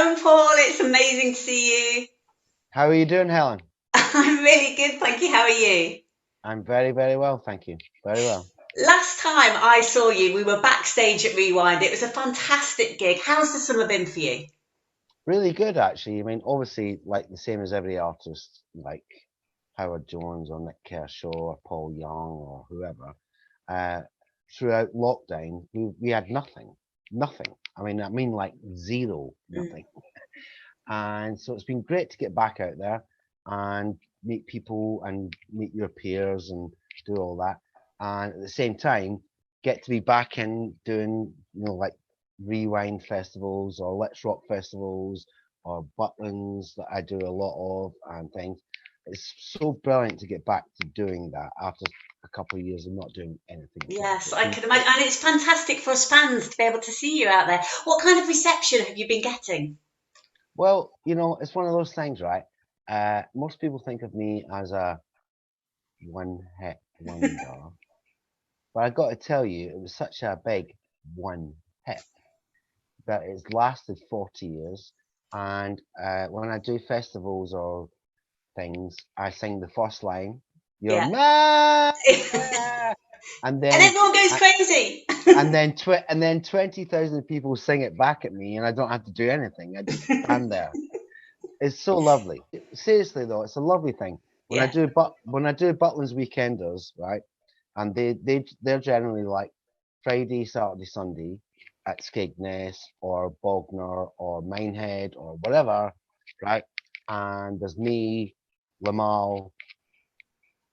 Owen Paul, it's amazing to see you. How are you doing, Helen? I'm really good, thank you. How are you? I'm very, very well, thank you. Very well. Last time I saw you, we were backstage at Rewind. It was a fantastic gig. How's the summer been for you? Really good, actually. I mean, obviously, like the same as every artist, like Howard Jones or Nick Kershaw or Paul Young or whoever, uh, throughout lockdown, we had nothing. Nothing. I mean like zero, Mm. nothing. And so it's been great to get back out there and meet people and meet your peers and do all that. And at the same time, get to be back in doing, like rewind festivals or Let's Rock festivals or Butlins that I do a lot of and things. It's so brilliant to get back to doing that after a couple of years of not doing anything at all. So Yes, it's I been can imagine. great. And it's fantastic for us fans to be able to see you out there. What kind of reception have you been getting? Well, it's one of those things, right? Most people think of me as a one hit wonder. But I got to tell you, it was such a big one hit that it's lasted 40 years. And when I do festivals or things, I sing the first line, "You're Yeah. mad," And and then everyone goes uh, crazy. and then 20,000 people sing it back at me, and I don't have to do anything. I just stand there. It's so lovely. Seriously though, it's a lovely thing. Yeah. When I do Butlins weekenders, right? And they're generally like Friday, Saturday, Sunday at Skegness or Bognor or Minehead or whatever, right? And there's me, Lamal,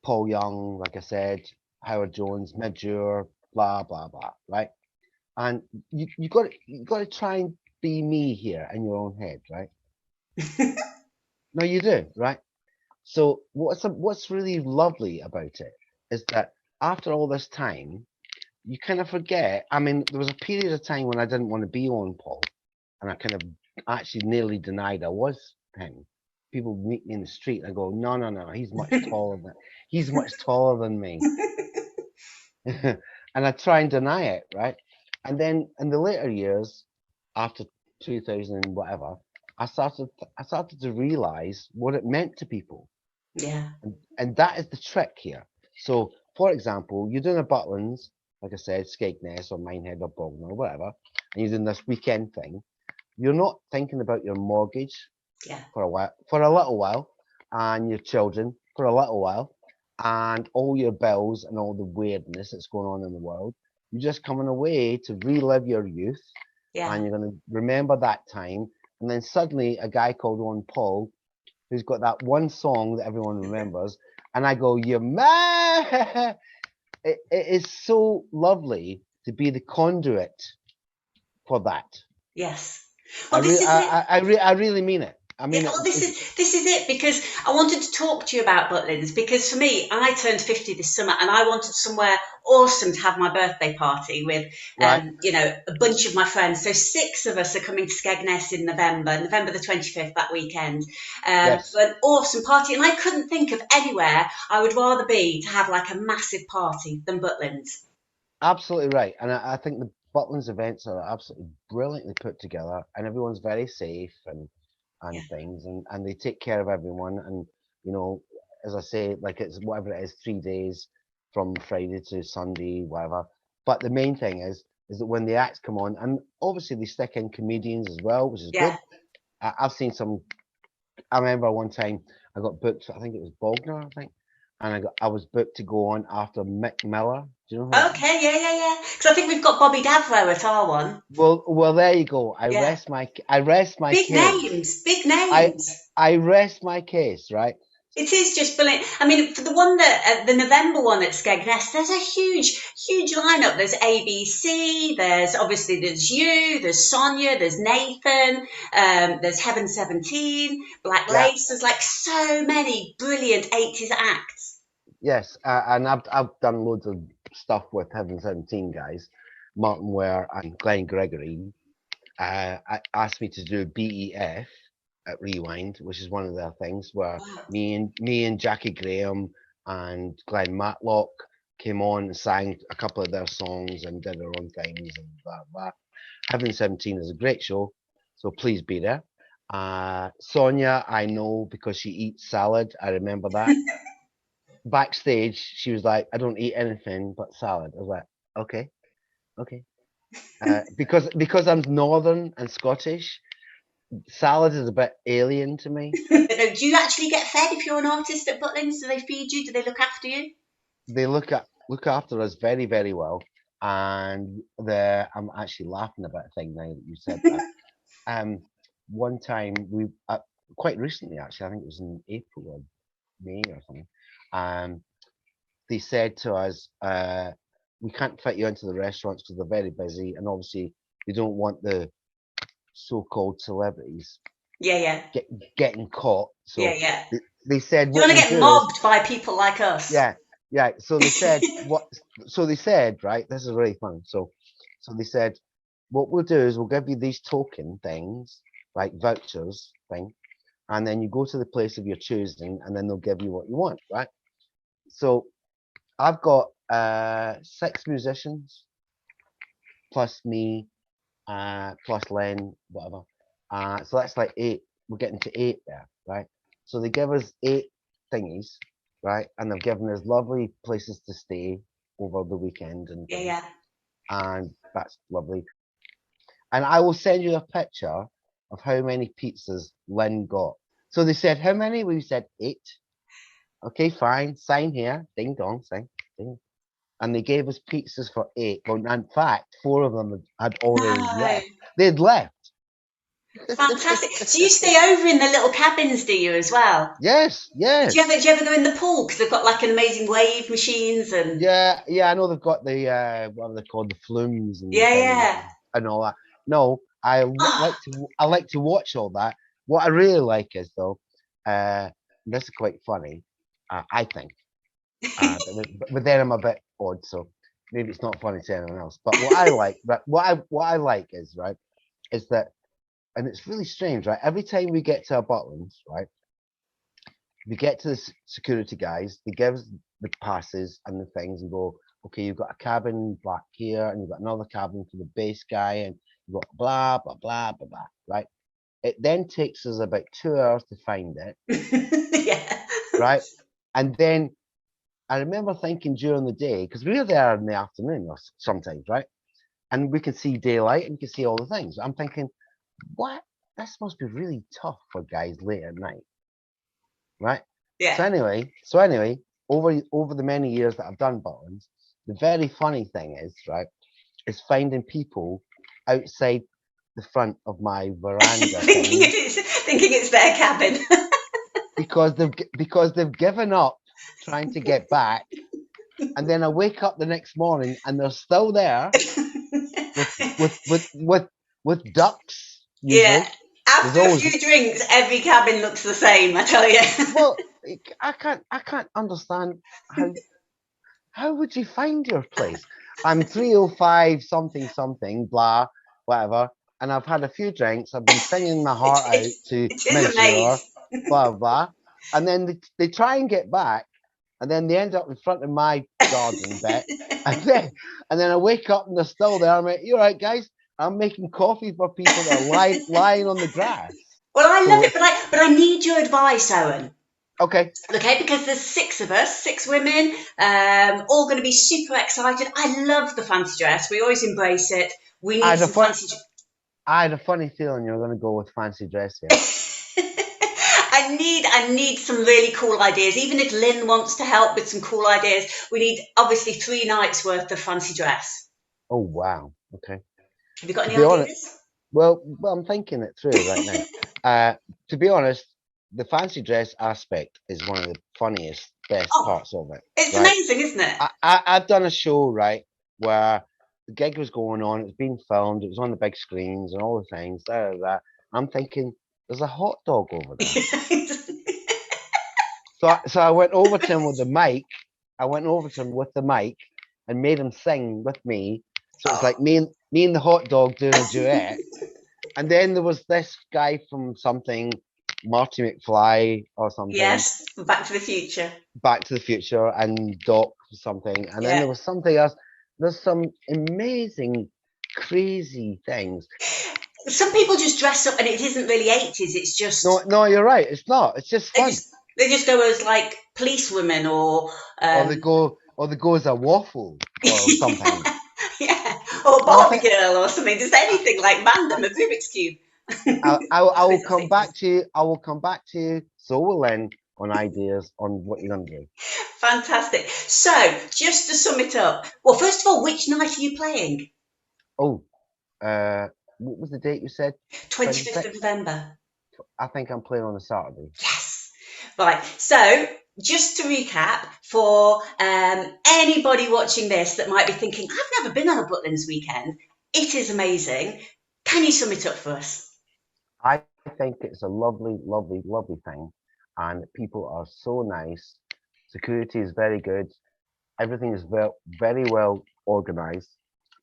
Paul Young, like I said, Howard Jones, Midure, blah blah blah, right? And you got to try and be me here in your own head, right? No, you do, right? So what's really lovely about it is that after all this time, you kind of forget. I mean, there was a period of time when I didn't want to be Owen Paul, and I kind of actually nearly denied I was him. People meet me in the street, and I go, no, no, no, he's much taller than me, and I try and deny it, right? And then in the later years, after 2000 and whatever, I started to realize what it meant to people. Yeah. And that is the trick here. So, for example, you're doing a Butlins, like I said, Skegness or Minehead or Bognor or whatever, and you're doing this weekend thing. You're not thinking about your mortgage Yeah. for a while, for a little while, and your children for a little while, and all your bills and all the weirdness that's going on in the world. You're just coming away to relive your youth, Yeah. and you're going to remember that time. And then suddenly, a guy called Owen Paul who's got that one song that everyone remembers, and I go, "You man!" It is so lovely to be the conduit for that. Yes. I Well, this really, is it. I really mean it. I Yeah, mean it. well, this is it because I wanted to talk to you about Butlins because for me, I turned 50 this summer and I wanted somewhere awesome to have my birthday party with, Right? a bunch of my friends. So six of us are coming to Skegness in November the 25th, that weekend, for Yes, an awesome party. And I couldn't think of anywhere I would rather be to have like a massive party than Butlins. absolutely right. And I think the Butlins events are absolutely brilliantly put together, and everyone's very safe Yeah, and things, and they take care of everyone. And you know, as I say, like it's whatever it is, 3 days from Friday to Sunday, whatever. But the main thing is that when the acts come on, and obviously they stick in comedians as well, which is yeah. good. I've seen some. I remember one time I got booked. I think it was Bognor, I think, and I was booked to go on after Mick Miller. Do you know who that is? Okay, yeah, yeah, yeah. Because I think we've got Bobby Davro at our one. Well, there you go. Yeah. I rest my Big case. names, big I names. I rest my case, right? It is just brilliant. I mean, for the one that the November one at Skegness, there's a huge, huge lineup. There's ABC. There's you. There's Sonia. There's Nathan. There's Heaven 17. Black Yeah, Lace. There's like so many brilliant 80s acts. yes, and I've done loads of stuff with Heaven 17 guys, Martin Ware and Glenn Gregory. Asked me to do BEF at Rewind, which is one of their things where Wow. me and Jackie Graham and Glenn Matlock came on and sang a couple of their songs and did their own things and blah blah. Heaven 17 is a great show, so please be there. Sonia, I know because she eats salad. I remember that. Backstage, she was like, I don't eat anything but salad. I was like, okay, okay. Because I'm Northern and Scottish, salad is a bit alien to me. Do you actually get fed if you're an artist at Butlins? Do they feed you? Do they look after you? They look after us very, very well. And I'm actually laughing about a thing now that you said that. Um, One time quite recently actually, I think it was in April or May or something. Um, they said to us, we can't fit you into the restaurants because they're very busy, and obviously they don't want the so-called celebrities Yeah, yeah, get, getting caught. yeah, So yeah. they said Do you what want to we'll get do is, mobbed by people like us? yeah, yeah. So they said what? So they said, right? This is really fun. So they said, what we'll do is we'll give you these token things, like vouchers thing, and then you go to the place of your choosing, and then they'll give you what you want, right? So I've got 6 musicians plus me, plus Len, whatever. So that's like 8. We're getting to 8 there, right? So they give us 8 thingies, right? And they've given us lovely places to stay over the weekend and Yeah, things. yeah. And that's lovely. And I will send you a picture of how many pizzas Lynn got. So they said, how many? We said 8. Okay, fine. Sign here. Ding dong, sign. Ding. And they gave us pizzas for 8. Well, in fact, 4 of them had already No. left. They'd left. Fantastic. So you stay over in the little cabins, do you, as well? Yes, yes. Do you ever go in the pool? Because they've got like an amazing wave machines and Yeah, yeah, I know they've got the what are they called, the flumes and yeah, things yeah. and all that. No, Oh, I like to watch all that. What I really like is though, this is quite funny, I think. But then I'm a bit odd, so maybe it's not funny to anyone else. But what I like is right is that, and it's really strange, right? Every time we get to our Butlins, right, we get to the security guys, they give us the passes and the things and go, okay, you've got a cabin back here and you've got another cabin for the base guy and you've got blah, blah, blah, blah, blah, right? It then takes us about 2 hours to find it, yeah. right? And then I remember thinking during the day, because we were there in the afternoon or sometimes, right? And we can see daylight and we can see all the things. I'm thinking, what? This must be really tough for guys late at night, right? Yeah. So anyway, over the many years that I've done Butlins, the very funny thing is, right, is finding people outside the front of my veranda thing Thinking it's their cabin. because they've given up trying to get back, and then I wake up the next morning and they're still there with with with with with ducks Yeah. usually. There's After a always few drinks, every cabin looks the same, I tell you. well, I can't understand how would you find your place? I'm 305 something something blah whatever, and I've had a few drinks. I've been singing my heart out to It is a Monsieur maze. blah blah, and then they try and get back, and then they end up in front of my garden bit, and then I wake up and they're still there. I'm like, you all right, guys? I'm making coffee for people that are lying on the grass. Well, I love So it, but I need your advice, Owen. okay, Okay, because there's 6 of us, 6 women, all going to be super excited. I love the fancy dress. We always embrace it. We I need had a some fun. fancy. I had a funny feeling you were going to go with fancy dress here. I need some really cool ideas. Even if Lynn wants to help with some cool ideas, we need obviously 3 nights worth of fancy dress. Oh wow. Okay. Have you got To any be honest, ideas? well, I'm thinking it through right now. To be honest, the fancy dress aspect is one of the funniest, best Oh, parts of it, it's right? amazing, isn't it? I've done a show, right, where the gig was going on, it was being filmed, it was on the big screens and all the things, that. I'm thinking, there's a hot dog over there. So I went over to him with the mic. I went over to him with the mic and made him sing with me. So it's Oh. like me and the hot dog doing a duet. And then there was this guy from something, Marty McFly or something, Yes, Back to the Future. Back to the Future, and Doc something. And then Yeah. there was something else. There's some amazing, crazy things. Some people just dress up, and it isn't really 80s. It's No, just no, you're right. It's not. It's just they fun. just they just go as like policewomen or Or they go as a waffle or something. yeah, or No, I Barbie think girl or something. Just anything like random, a Rubik's cube. I will Business come 80s. back to you. I will come back to you. So will Lynn on ideas on what you're gonna do. Fantastic. So, just to sum it up, well, first of all, which night are you playing? Oh, uh, what was the date you said? 25th of 26th. November. I think I'm playing on a Saturday. Yes. Right. So, just to recap, for anybody watching this that might be thinking, I've never been on a Butlins weekend, it is amazing. Can you sum it up for us? I think it's a lovely, lovely, lovely thing, and people are so nice. Security is very good. Everything is very well organized,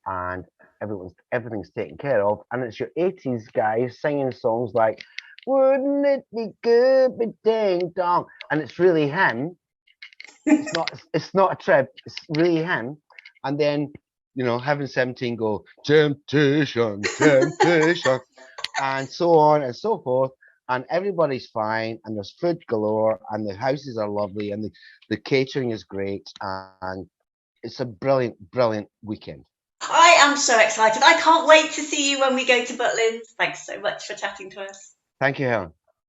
and everything's taken care of. And it's your 80s guys singing songs like "Wouldn't it be good, be ding dong," and it's really him. It's not a trip. It's really him. And then having 17 go temptation, temptation, and so on and so forth. And everybody's fine, and there's food galore, and the houses are lovely, and the catering is great, and it's a brilliant, brilliant weekend. I am so excited. I can't wait to see you when we go to Butlins. Thanks so much for chatting to us. Thank you, Helen.